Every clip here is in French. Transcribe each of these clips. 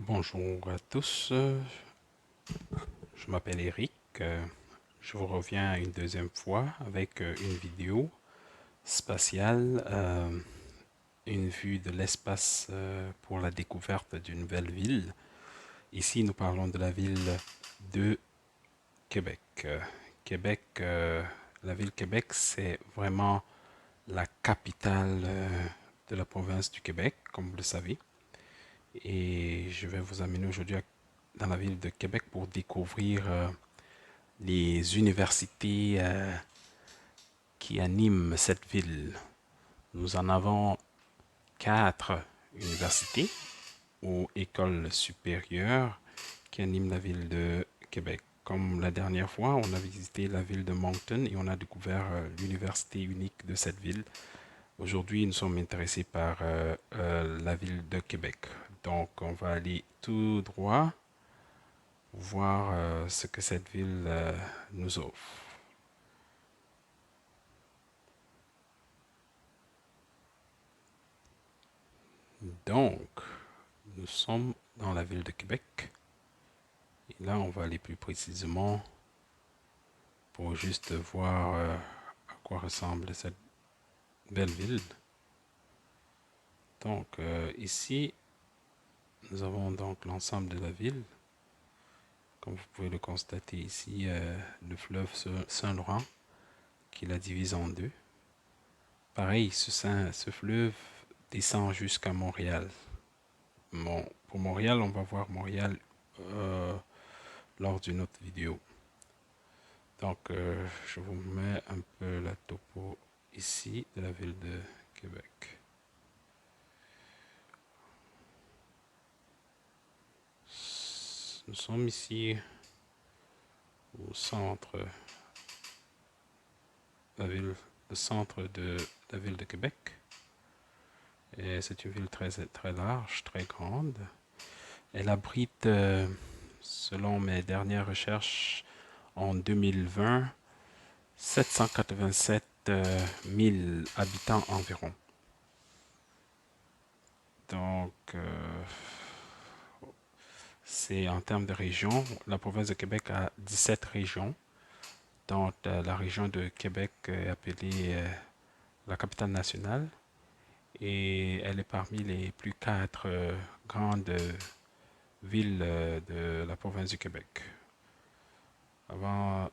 Bonjour à tous, je m'appelle Eric. Je vous reviens une deuxième fois avec une vidéo spatiale, une vue de l'espace pour la découverte d'une nouvelle ville. Ici, nous parlons de la ville de Québec. Québec, la ville Québec, c'est vraiment la capitale de la province du Québec, comme vous le savez. Et je vais vous amener aujourd'hui dans la ville de Québec pour découvrir les universités qui animent cette ville. Nous en avons quatre universités ou écoles supérieures qui animent la ville de Québec. Comme la dernière fois, on a visité la ville de Moncton et on a découvert l'université unique de cette ville. Aujourd'hui, nous sommes intéressés par la ville de Québec. Donc, on va aller tout droit voir ce que cette ville nous offre. Donc, nous sommes dans la ville de Québec. Et là, on va aller plus précisément pour juste voir à quoi ressemble cette belle ville. Donc, ici, nous avons donc l'ensemble de la ville. Comme vous pouvez le constater ici, le fleuve Saint-Laurent qui la divise en deux. Pareil, ce fleuve descend jusqu'à Montréal. Bon, pour Montréal, on va voir Montréal euh, lors d'une autre vidéo. Donc, je vous mets un peu la topo ici de la ville de Québec. Nous sommes ici au centre, le centre de la ville de Québec. Et c'est une ville très large, très grande. Elle abrite, selon mes dernières recherches en 2020, 787 000 habitants environ. Donc, c'est en termes de régions, la province de Québec a 17 régions, dont la région de Québec est appelée la capitale nationale et elle est parmi les plus quatre grandes villes de la province du Québec. Avant,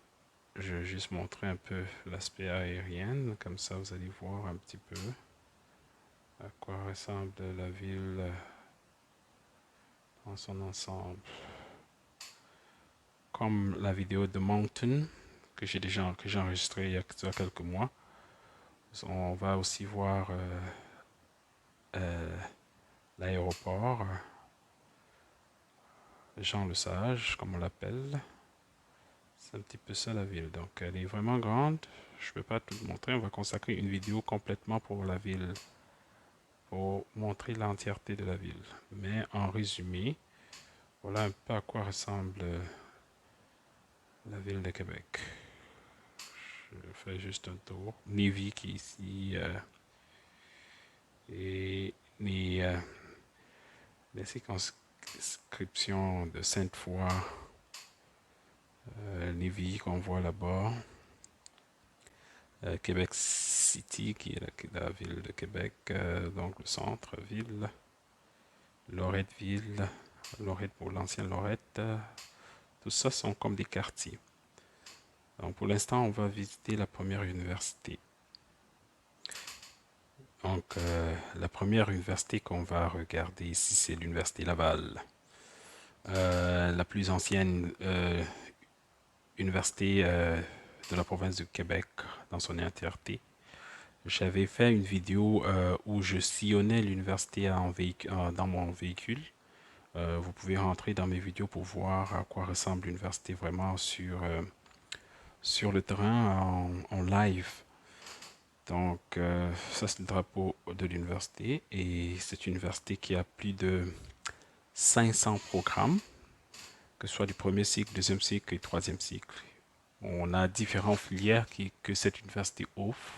je vais juste montrer un peu l'aspect aérien, comme ça vous allez voir un petit peu à quoi ressemble la ville dans son ensemble. Comme la vidéo de Moncton que j'ai enregistré il y a quelques mois, on va aussi voir l'aéroport Jean-Lesage, comme on l'appelle. C'est un petit peu ça la ville. Donc elle est vraiment grande. Je ne peux pas tout montrer. On va consacrer une vidéo complètement pour la ville, pour montrer l'entièreté de la ville. Mais en résumé, voilà un peu à quoi ressemble la ville de Québec. Je fais juste un tour. Lévis qui est ici et les circonscriptions de Sainte-Foy, Lévis qu'on voit là-bas, Québec City qui est la ville de Québec, donc le centre-ville, Loretteville, Lorette pour l'ancienne Lorette, tout ça sont comme des quartiers. Donc pour l'instant, on va visiter la première université. Donc la première université qu'on va regarder ici, c'est l'université Laval. La plus ancienne université de la province du Québec dans son entièreté. J'avais fait une vidéo où je sillonnais l'université dans mon véhicule. Vous pouvez rentrer dans mes vidéos pour voir à quoi ressemble l'université vraiment sur le terrain en live. Donc ça c'est le drapeau de l'université et c'est une université qui a plus de 500 programmes, que ce soit du premier cycle, deuxième cycle et troisième cycle. On a différentes filières que cette université offre.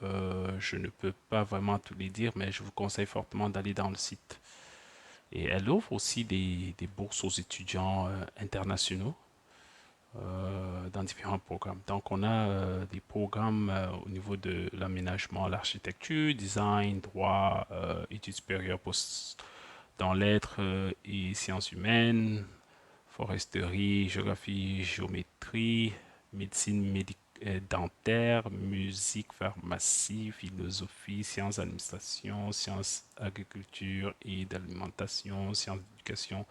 Je ne peux pas vraiment tout les dire, mais je vous conseille fortement d'aller dans le site Et elle offre aussi des bourses aux étudiants internationaux dans différents programmes. Donc, on a des programmes au niveau de l'aménagement, l'architecture, design, droit, études supérieures dans lettres et sciences humaines, foresterie, géographie, géométrie, médecine dentaire, musique, pharmacie, philosophie, sciences d'administration, sciences agriculture et d'alimentation, sciences d'éducation,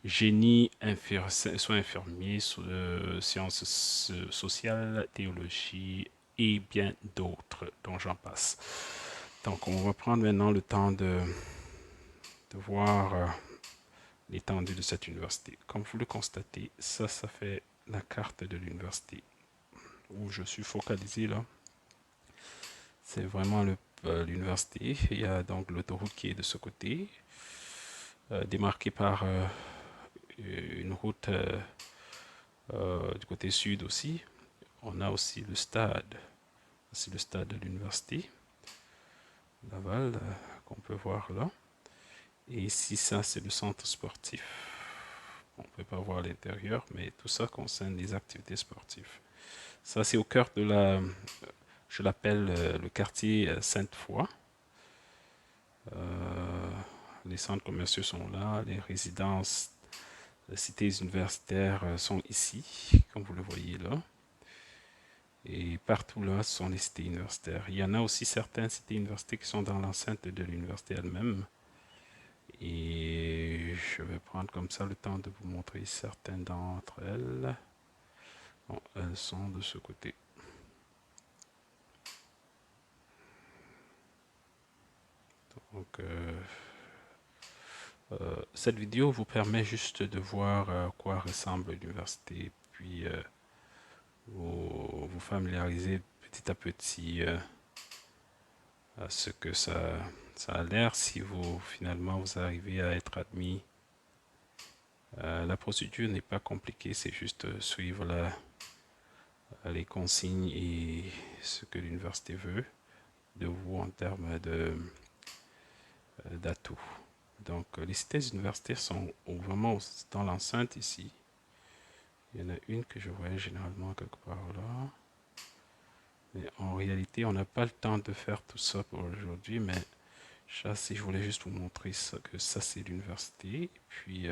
génie, soins infirmiers, sciences sociales, théologie et bien d'autres dont j'en passe. Donc on va prendre maintenant le temps de voir l'étendue de cette université. Comme vous le constatez, ça fait la carte de l'université où je suis focalisé là. C'est vraiment l'université. Il y a donc l'autoroute qui est de ce côté, démarquée par une route du côté sud aussi. On a aussi le stade. C'est le stade de l'université Laval qu'on peut voir là. Et ici, ça, c'est le centre sportif. On ne peut pas voir l'intérieur, mais tout ça concerne les activités sportives. Ça, c'est au cœur de je l'appelle le quartier Sainte-Foy. Les centres commerciaux sont là, les résidences, les cités universitaires sont ici, comme vous le voyez là. Et partout là, ce sont les cités universitaires. Il y en a aussi certaines cités universitaires qui sont dans l'enceinte de l'université elle-même. Et je vais prendre comme ça le temps de vous montrer certaines d'entre elles. Bon, elles sont de ce côté. Donc, cette vidéo vous permet juste de voir à quoi ressemble l'université, puis vous familiariser petit à petit à ce que ça a l'air si vous finalement vous arrivez à être admis. La procédure n'est pas compliquée, c'est juste suivre les consignes et ce que l'université veut de vous en termes d'atouts. Donc les cités universitaires sont vraiment dans l'enceinte ici. Il y en a une que je voyais généralement quelque part là. Mais en réalité, on n'a pas le temps de faire tout ça pour aujourd'hui. Mais si je voulais juste vous montrer ça, que ça c'est l'université. Et puis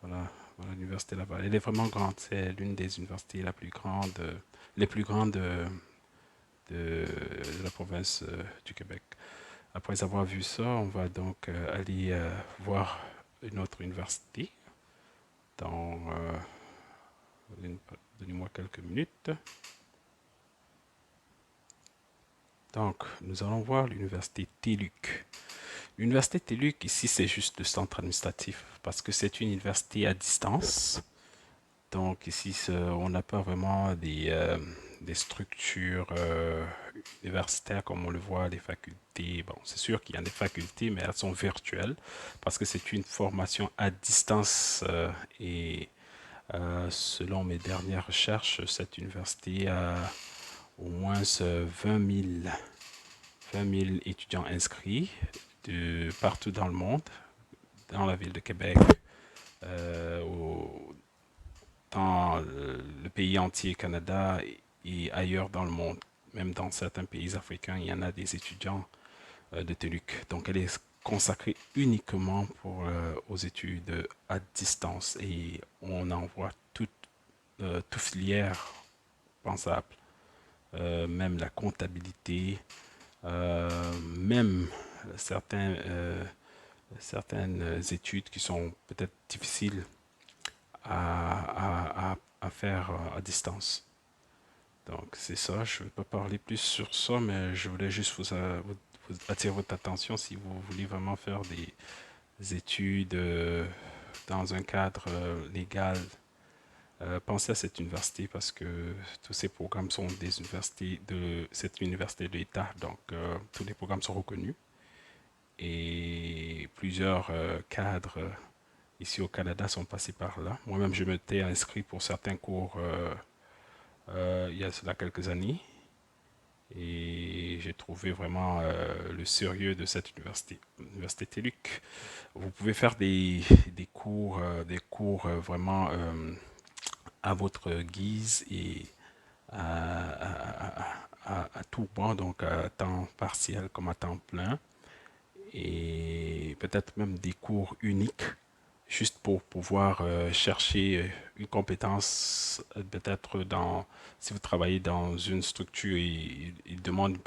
voilà, voilà l'université là-bas. Elle est vraiment grande. C'est l'une des universités la plus grande, les plus grandes de la province du Québec. Après avoir vu ça, on va donc aller voir une autre université dans, donnez-moi quelques minutes. Donc, nous allons voir l'université TÉLUQ. L'université TÉLUQ, ici, c'est juste le centre administratif parce que c'est une université à distance. Donc, ici, on n'a pas vraiment des structures universitaires comme on le voit, les facultés. Bon, c'est sûr qu'il y a des facultés, mais elles sont virtuelles parce que c'est une formation à distance et selon mes dernières recherches, cette université a au moins 20 000 étudiants inscrits de partout dans le monde, dans la ville de Québec, dans le pays entier, Canada et ailleurs dans le monde. Même dans certains pays africains, il y en a des étudiants de TÉLUQ. Donc elle est consacrée uniquement aux études à distance et on envoie toute filière pensable. Même la comptabilité, même certains, certaines études qui sont peut-être difficiles à faire à distance. Donc c'est ça, je ne vais pas parler plus sur ça, mais je voulais juste vous attirer votre attention si vous voulez vraiment faire des études dans un cadre légal. Pensez à cette université parce que tous ces programmes sont des universités de cette université de l'État, donc tous les programmes sont reconnus et plusieurs cadres ici au Canada sont passés par là. Moi-même, je m'étais inscrit pour certains cours il y a cela quelques années Et j'ai trouvé vraiment le sérieux de cette université, l'université TELUC. Vous pouvez faire des cours vraiment à votre guise et à tout bon, donc à temps partiel comme à temps plein, et peut-être même des cours uniques, juste pour pouvoir chercher une compétence, peut-être si vous travaillez dans une structure et il demande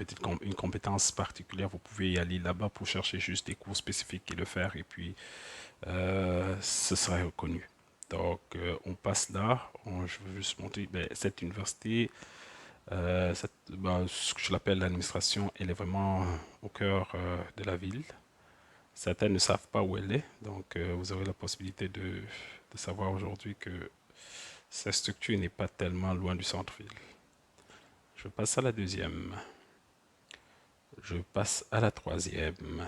une compétence particulière, vous pouvez y aller là-bas pour chercher juste des cours spécifiques et le faire, et puis ce serait reconnu. Donc, on passe là. Je veux juste montrer ben, cette université, ce que je l'appelle l'administration, elle est vraiment au cœur de la ville. Certains ne savent pas où elle est, donc vous aurez la possibilité de savoir aujourd'hui que cette structure n'est pas tellement loin du centre-ville. Je passe à la deuxième. Je passe à la troisième.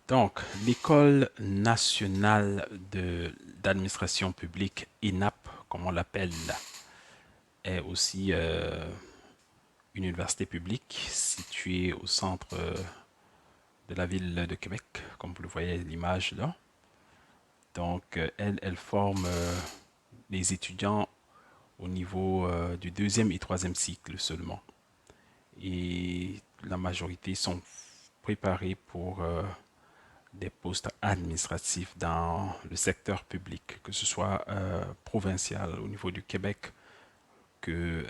Donc, l'École nationale d'administration publique, ENAP, comme on l'appelle, est aussi une université publique située au centre de la ville de Québec, comme vous le voyez à l'image là. Donc, elle forme les étudiants au niveau du deuxième et troisième cycle seulement. Et la majorité sont préparés pour des postes administratifs dans le secteur public, que ce soit provincial au niveau du Québec que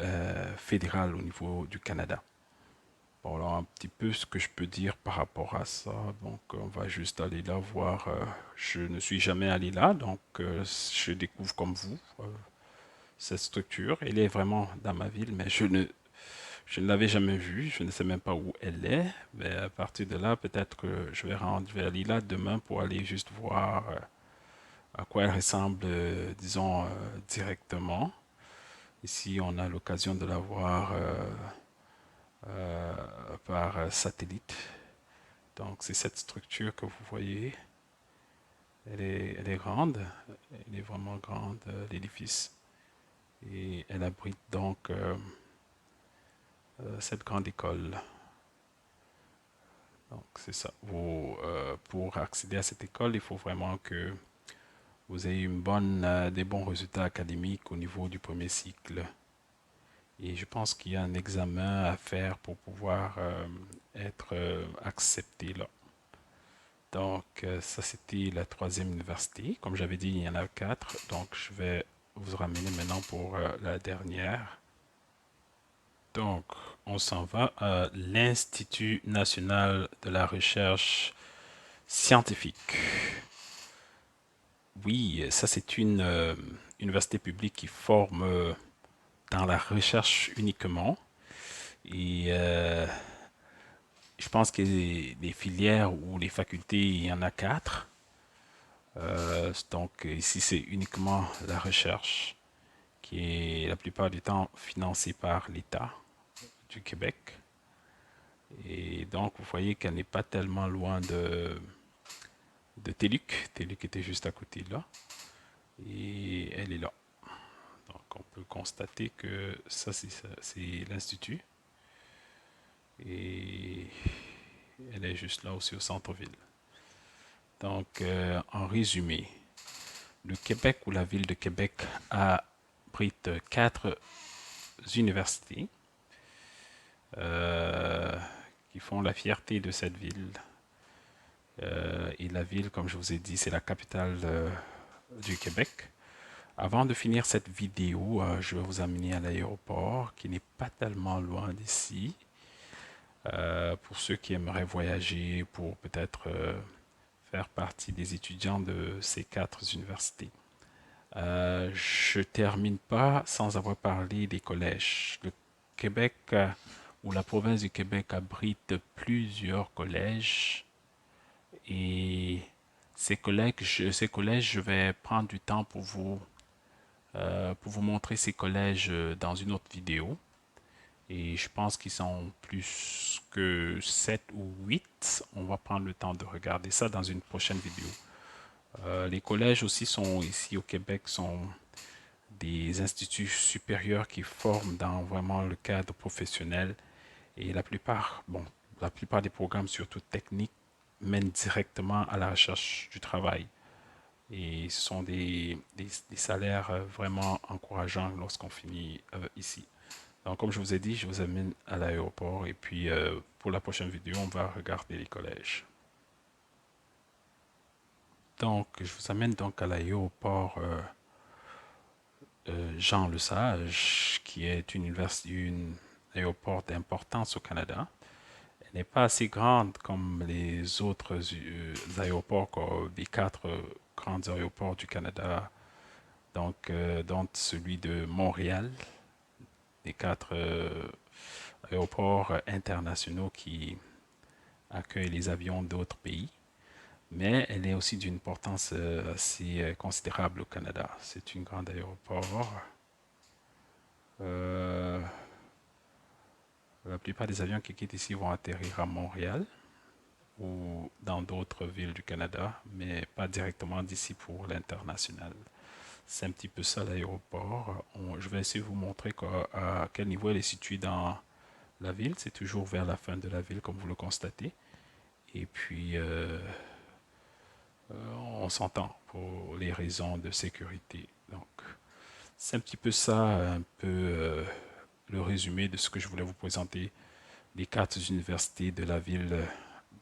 fédéral au niveau du Canada. Bon, alors un petit peu ce que je peux dire par rapport à ça. Donc, on va juste aller là voir. Je ne suis jamais allé là, donc je découvre comme vous cette structure. Elle est vraiment dans ma ville, mais je ne l'avais jamais vue. Je ne sais même pas où elle est. Mais à partir de là, peut-être que je vais aller là demain pour aller juste voir à quoi elle ressemble, disons, directement. Ici, on a l'occasion de la voir par satellite. Donc, c'est cette structure que vous voyez. Elle est grande, elle est vraiment grande, l'édifice. Et elle abrite donc cette grande école. Donc, c'est ça. Pour accéder à cette école, il faut vraiment que vous ayez des bons résultats académiques au niveau du premier cycle. Et je pense qu'il y a un examen à faire pour pouvoir être accepté là. Donc, ça, c'était la troisième université. Comme j'avais dit, il y en a quatre. Donc, je vais vous ramener maintenant pour la dernière. Donc, on s'en va à l'Institut national de la recherche scientifique. Oui, ça, c'est une université publique qui forme dans la recherche uniquement. Et je pense que les filières ou les facultés, il y en a quatre. Donc ici, c'est uniquement la recherche qui est la plupart du temps financée par l'État du Québec. Et donc, vous voyez qu'elle n'est pas tellement loin de TELUC. TELUC était juste à côté là. Et elle est là. Donc, on peut constater que ça, c'est l'Institut. Et elle est juste là aussi au centre-ville. Donc, en résumé, le Québec ou la ville de Québec abrite quatre universités euh, qui font la fierté de cette ville. Et la ville, comme je vous ai dit, c'est la capitale du Québec. Avant de finir cette vidéo, je vais vous amener à l'aéroport qui n'est pas tellement loin d'ici. Pour ceux qui aimeraient voyager, pour peut-être faire partie des étudiants de ces quatre universités. Je termine pas sans avoir parlé des collèges. Le Québec ou la province du Québec abrite plusieurs collèges et ces collèges, je vais prendre du temps pour vous montrer ces collèges dans une autre vidéo. Et je pense qu'ils sont plus que 7 ou 8. On va prendre le temps de regarder ça dans une prochaine vidéo. Les collèges aussi sont ici au Québec sont des instituts supérieurs qui forment dans vraiment le cadre professionnel. Et la plupart des programmes, surtout techniques, mènent directement à la recherche du travail. Et ce sont des salaires vraiment encourageants lorsqu'on finit ici. Donc, comme je vous ai dit, je vous amène à l'aéroport et puis pour la prochaine vidéo, on va regarder les collèges. Donc, je vous amène donc à l'aéroport Jean Lesage, qui est un aéroport d'importance au Canada. Elle n'est pas assez grande comme les autres aéroports, comme les quatre grands aéroports du Canada, dont celui de Montréal, les quatre aéroports internationaux qui accueillent les avions d'autres pays. Mais elle est aussi d'une importance assez considérable au Canada. C'est une grande aéroport. Euh, la plupart des avions qui quittent ici vont atterrir à Montréal ou dans d'autres villes du Canada, mais pas directement d'ici pour l'international. C'est un petit peu ça l'aéroport. Je vais essayer de vous montrer à quel niveau elle est située dans la ville. C'est toujours vers la fin de la ville, comme vous le constatez. Et puis, on s'entend pour les raisons de sécurité. Donc, c'est un petit peu ça, un peu le résumé de ce que je voulais vous présenter, les quatre universités de la ville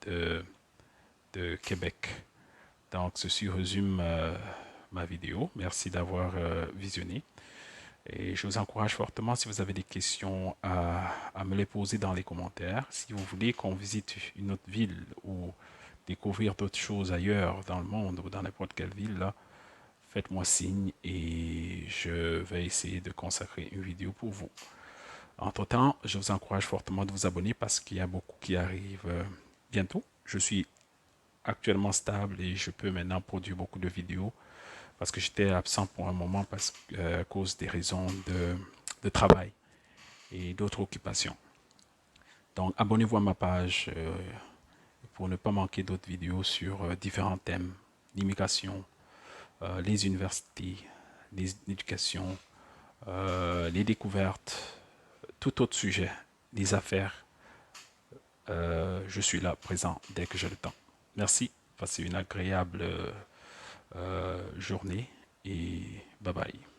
de, de Québec. Donc, ceci résume ma vidéo. Merci d'avoir visionné. Et je vous encourage fortement, si vous avez des questions, à me les poser dans les commentaires. Si vous voulez qu'on visite une autre ville ou découvrir d'autres choses ailleurs dans le monde ou dans n'importe quelle ville, là, faites-moi signe et je vais essayer de consacrer une vidéo pour vous. Entre-temps, je vous encourage fortement de vous abonner parce qu'il y a beaucoup qui arrivent bientôt. Je suis actuellement stable et je peux maintenant produire beaucoup de vidéos parce que j'étais absent pour un moment à cause des raisons de travail et d'autres occupations. Donc, abonnez-vous à ma page pour ne pas manquer d'autres vidéos sur différents thèmes, l'immigration, les universités, l'éducation, les découvertes, tout autre sujet, les affaires. Je suis là, présent, dès que j'ai le temps. Merci, passez une agréable journée et bye bye.